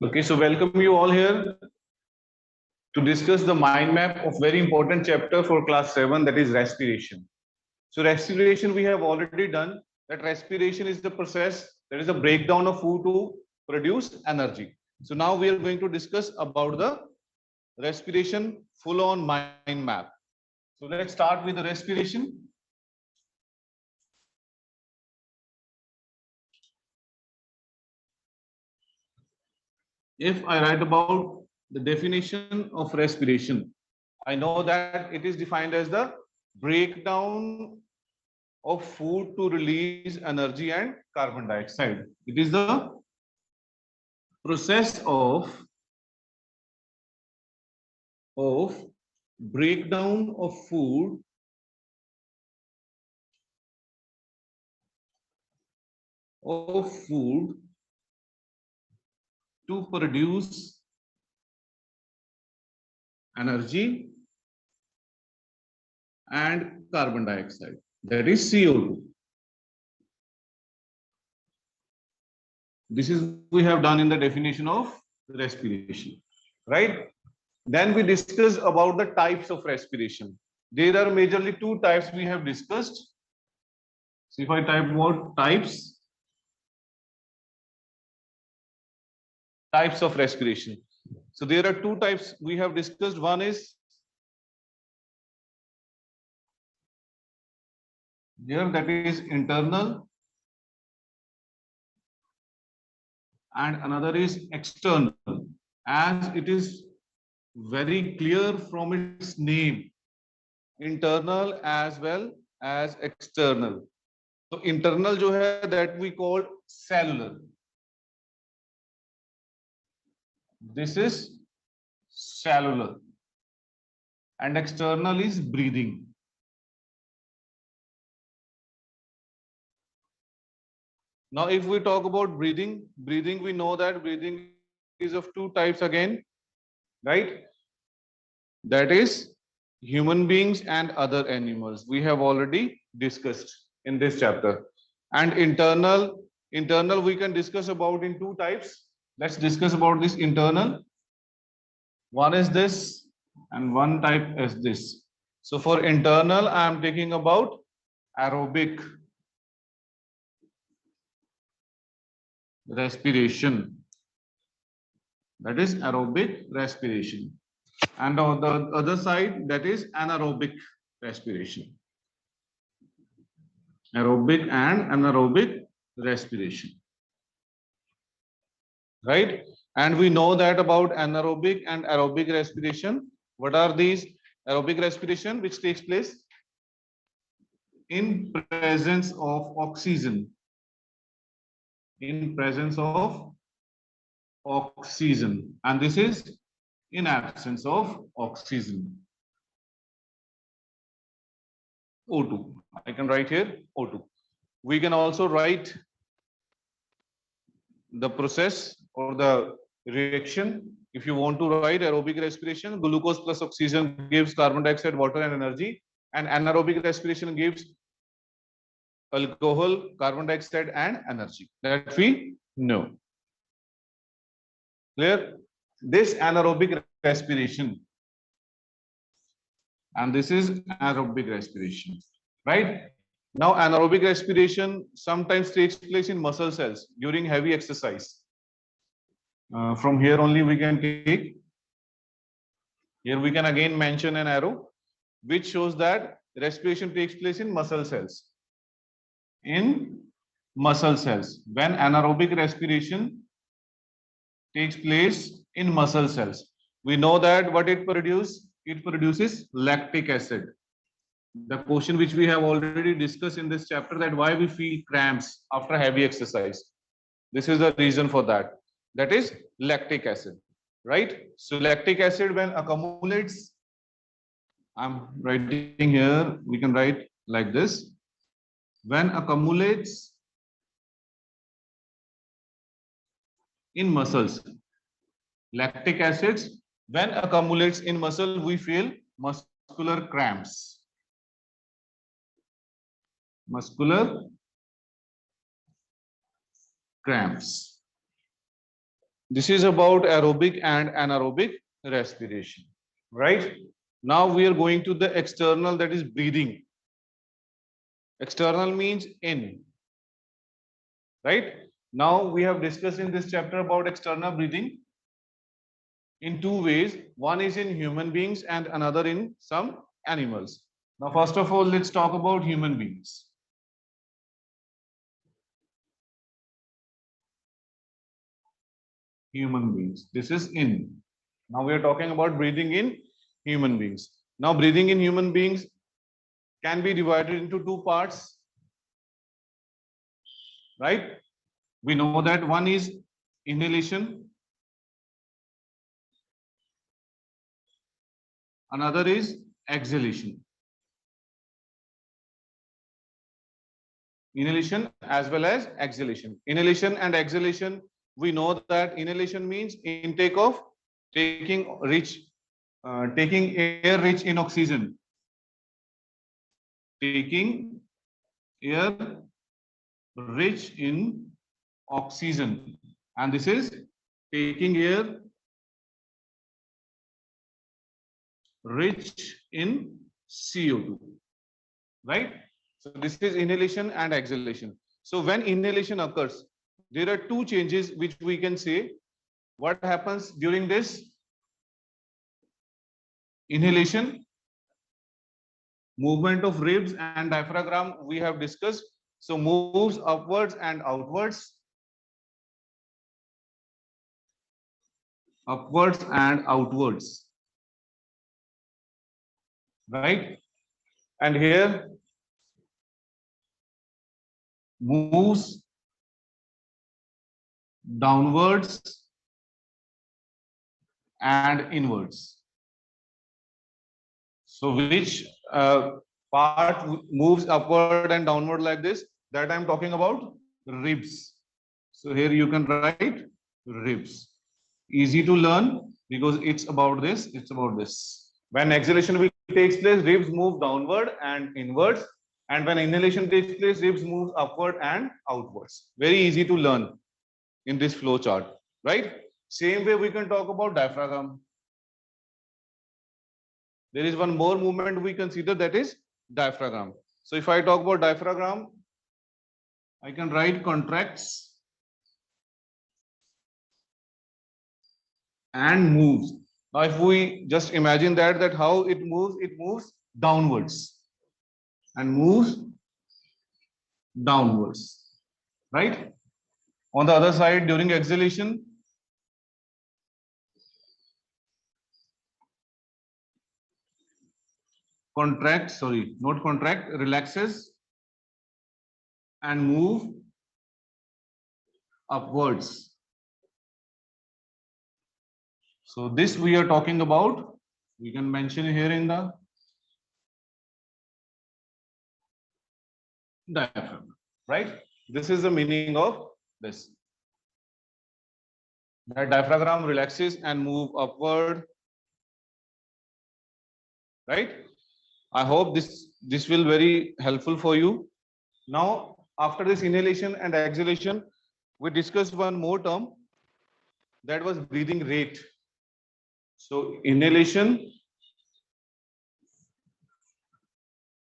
Okay, so welcome you all here to discuss the mind map of very important chapter for class 7, that is respiration. So respiration we have already done, that respiration is the process, that is the breakdown of food to produce energy. So now we are going to discuss about the respiration full on mind map. So let's start with the respiration. If I write about the definition of respiration, I know that it is defined as the breakdown of food to release energy and carbon dioxide. It is the process of breakdown of food to produce energy and carbon dioxide, that is CO2. This is we have done in the definition of respiration, right? Then we discuss about the types of respiration. There are majorly two types we have discussed. So if I type about types of respiration. So there are two types we have discussed. One is here, that is internal, and another is external. As it is very clear from its name, internal as well as external. So internal जो है that we call cellular. This is cellular, and external is breathing. Now, if we talk about breathing, we know that breathing is of two types again, right? That is human beings and other animals. We have already discussed in this chapter. And internal we can discuss about in two types. Let's discuss about this internal. One is this, and one type is this. So for internal, I am taking about aerobic respiration. That is aerobic respiration. And on the other side, that is anaerobic respiration. Aerobic and anaerobic respiration. Right? And we know that about anaerobic and aerobic respiration. What are these? Aerobic respiration, which takes place in presence of oxygen. In presence of oxygen. And this is in absence of oxygen. O2. I can write here O2. We can also write the process or the reaction. If you want to write aerobic respiration, glucose plus oxygen gives carbon dioxide, water and energy, and anaerobic respiration gives alcohol, carbon dioxide and energy. That we know. Clear? This anaerobic respiration, and this is aerobic respiration, right? Now anaerobic respiration sometimes takes place in muscle cells during heavy exercise. From here only we can take, here we can again mention an arrow which shows that respiration takes place in muscle cells. In muscle cells, when anaerobic respiration takes place in muscle cells, we know that what it produces lactic acid. The question which we have already discussed in this chapter, that why we feel cramps after heavy exercise. This is the reason for that. That is lactic acid, right? So lactic acid when accumulates, I'm writing here, we can write like this. When accumulates in muscles, lactic acids, when accumulates in muscle, we feel muscular cramps. Muscular cramps. This is about aerobic and anaerobic respiration, right? Now we are going to the external, that is breathing. External means in, right? Now we have discussed in this chapter about external breathing in two ways. One is in human beings and another in some animals. Now, first of all, let's talk about human beings. Human beings. This is in. Now we are talking about breathing in human beings. Now, breathing in human beings can be divided into two parts, right? We know that one is inhalation, another is exhalation. Inhalation as well as exhalation. Inhalation and exhalation, we know that inhalation means intake of taking air rich in oxygen. Taking air rich in oxygen, and this is taking air rich in CO2, right? So this is inhalation and exhalation. So when inhalation occurs, there are two changes which we can say. What happens during this inhalation? Movement of ribs and diaphragm we have discussed. So moves upwards and outwards. Upwards and outwards. Right? And here moves downwards and inwards. So which part moves upward and downward like this? That I'm talking about ribs. So here you can write ribs. Easy to learn because it's about this. It's about this. When exhalation will takes place, ribs move downward and inwards. And when inhalation takes place, ribs move upward and outwards. Very easy to learn in this flow chart, right? Same way we can talk about diaphragm. There is one more movement we consider, that is diaphragm. So if I talk about diaphragm, I can write contracts and moves. Now if we just imagine that how it moves downwards and moves downwards, right? On the other side, during exhalation, relaxes and move upwards. So this we are talking about, we can mention here in the diaphragm, right? This is the meaning of this. The diaphragm relaxes and move upward, right? I hope this will very helpful for you. Now, after this inhalation and exhalation, we discussed one more term, that was breathing rate. So inhalation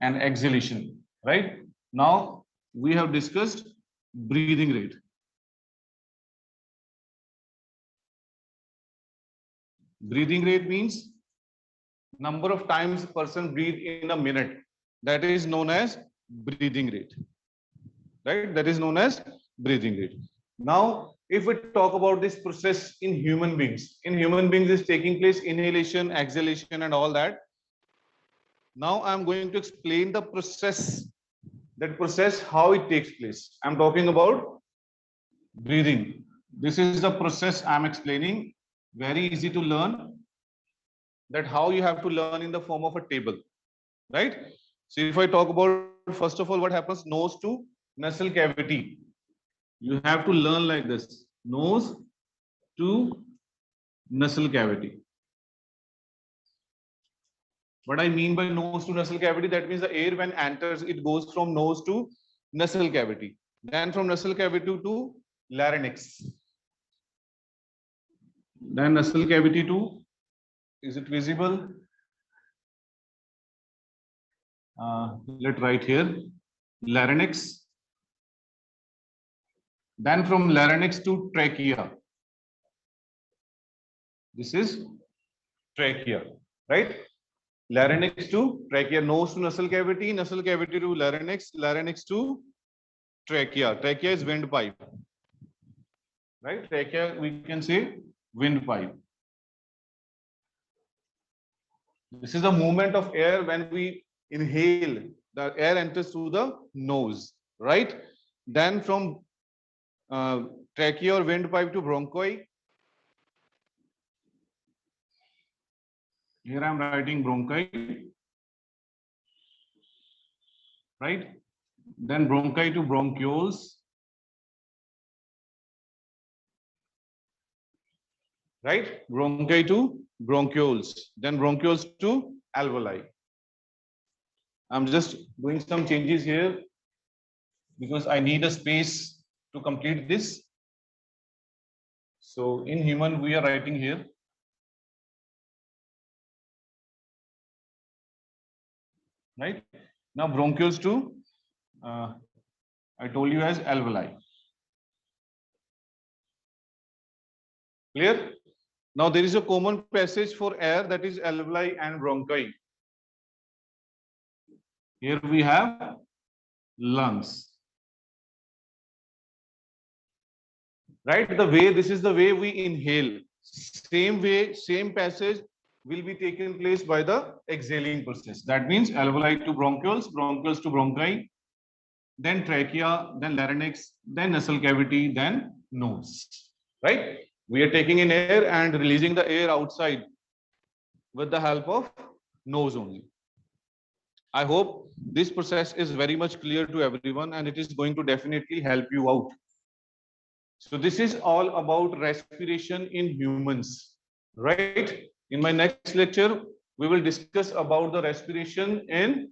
and exhalation, right? Now we have discussed breathing rate. Breathing rate means number of times person breathe in a minute. That is known as breathing rate, right? That is known as breathing rate. Now, if we talk about this process in human beings is taking place inhalation, exhalation, and all that. Now I'm going to explain the process. That process, how it takes place. I'm talking about breathing. This is the process I'm explaining. Very easy to learn. That how you have to learn in the form of a table, right? So if I talk about, first of all, what happens, nose to nasal cavity. You have to learn like this, nose to nasal cavity. What I mean by nose to nasal cavity, that means the air when enters, it goes from nose to nasal cavity. Then from nasal cavity to larynx. Then nasal cavity 2. Is it visible? Let's write here. Larynx. Then from larynx to trachea. This is trachea, right? Larynx to trachea, nose to nasal cavity to larynx, larynx to trachea. Trachea is windpipe, right? Trachea, we can say windpipe. This is the movement of air when we inhale. The air enters through the nose, right? Then from trachea or windpipe to bronchi. Here I am writing bronchi, right? Then bronchi to bronchioles, right? Bronchi to bronchioles, then bronchioles to alveoli. I'm just doing some changes here because I need a space to complete this. So in human, we are writing here. Right? Now bronchioles to, I told you as alveoli. Clear? Now there is a common passage for air, that is alveoli and bronchi. Here we have lungs. Right? This is the way we inhale. Same way, same passage will be taken place by the exhaling process. That means alveoli to bronchioles, bronchioles to bronchi, then trachea, then larynx, then nasal cavity, then nose. Right? We are taking in air and releasing the air outside with the help of nose only. I hope this process is very much clear to everyone and it is going to definitely help you out. So this is all about respiration in humans, right? In my next lecture, we will discuss about the respiration in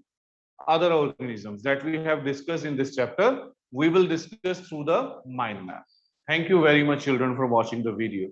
other organisms that we have discussed in this chapter. We will discuss through the mind map. Thank you very much, children, for watching the video.